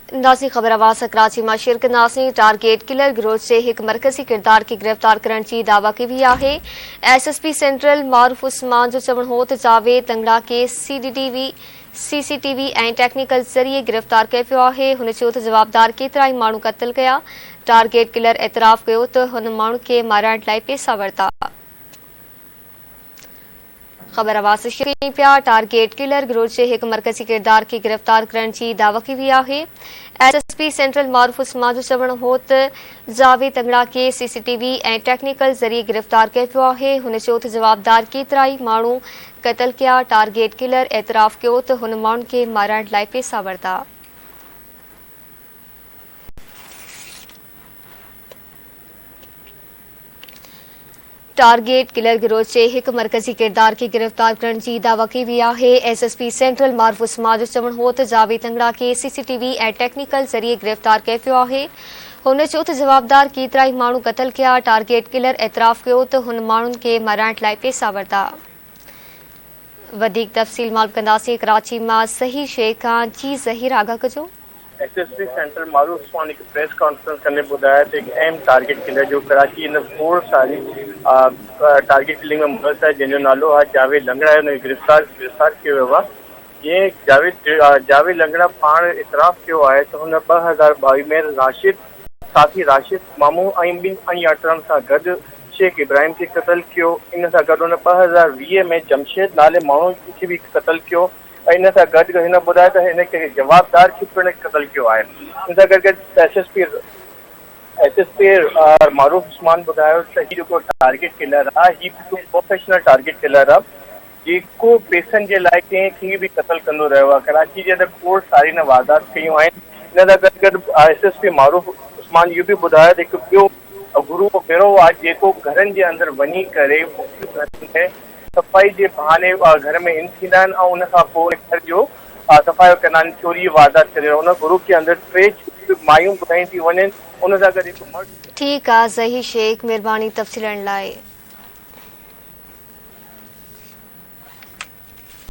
नाज़रीन ख़बर आवाज़ कराची में शिरक नाज़रीन टारगेट किलर गिरोह से एक मरकज़ी किरदार की गिरफ्तार करण की दावा की भी है। SSP सेंट्रल मारूफ उस्मान जो चवण हो त जावेद तंगड़ा के CCTV ऐं टेक्निकल ज़रिए गिरफ्तार किया पियो है। हुन चयो त जवाबदार केतिरा ई माण्हू क़त्ल कया। टारगेट किलर एतराफ़ कयो त हुन माण्हू खे माराइण लाइ पैसा वरिता। खबर आवाज़ शुरू पिया टारगेट किलर गिरोह से एक मरकजी किरदार की गिरफ्तार करण की दावा की हुई है। SSP सेंट्रल मारूफ उस्मान जो चवण हो त जावेद तंगड़ा के CCTV ऐं टेक्निकल ज़रिए गिरफ्तार किया पियो है। हुन चयो त जवाबदार केतिरा ई माण्हू क़त्ल कया। टारगेट किलर एतराफ़ कयो त हुन माण्हुनि खे माराइण लाइ पैसा वरिता। टारगेट किलर गिरोह से एक मरकजी किरदार की गिरफ्तार करण की दावा की हुई है। SSP सेंट्रल मारूफ उस्मान जो चवण हो त जावेद तंगड़ा के CCTV ऐं टेक्निकल ज़रिए गिरफ्तार किया पियो है। हुन चयो त जवाबदार केतिरा ई माण्हू क़त्ल कया। टारगेट किलर एतराफ़ कयो त हुन माण्हुनि खे माराइण लाइ पैसा वरिता। वधीक तफ़सील मालूम कंदासीं कराची मां सही शेख खां। जी ज़हीर आगाह कजो। SSP सेंट्रल मारूफ उस्मान एक प्रेस कॉन्फ्रेंस करने बुधाया तो एक अहम टारगेट किलर जो कराची इन खोड़ सारी टारगेट किलिंग में मुलव्वस है जिन जो नालो आहे जावेद लंगड़ा है गिरफ्तार किया वियो आहे। जीअं जावेद लंगड़ा पाण इतराफ़ कियो आहे त हुन 2022 में साथी राशिद मामू ऐं ॿिनि अणॼातनि सां गॾु शेख इब्राहिम खे क़त्ल कियो। इन सां गॾु हुन 2020 में जमशेद नाले माण्हू खे बि क़त्ल कियो। इन सां गॾु हिन ॿुधायो त हिन खे जवाबदार खे पिणु क़त्ल कियो आहे। इन सां गॾु SSP मारूफ उस्मान ॿुधायो त हीउ जेको टारगेट किलर आहे हीउ हिकु प्रोफेशनल टारगेट किलर आहे जेको पैसनि जे लाइ कंहिंखे बि क़त्ल कंदो रहियो आहे। कराची जे अंदरि खोड़ सारी हिन वारदात कयूं आहिनि। इन सां गॾु SSP मारूफ उस्मान इहो बि ॿुधायो त हिकु ॿियो गुरूह गिरोह आहे जेको घरनि जे अंदरि वञी करे सफ़ाई जे बहाने घर में इन थींदा आहिनि ऐं उन खां पोइ घर जो सफ़ाई कंदा आहिनि। चोरी वारदात करे उन ग्रुप के अंदरि 3 मायूं ॿुधाई थी वञनि। उन सां गॾु हिकु मर्द। ठीक आहे ज़हीर शेख, मेहरबानी तफ़सीलनि लाइ।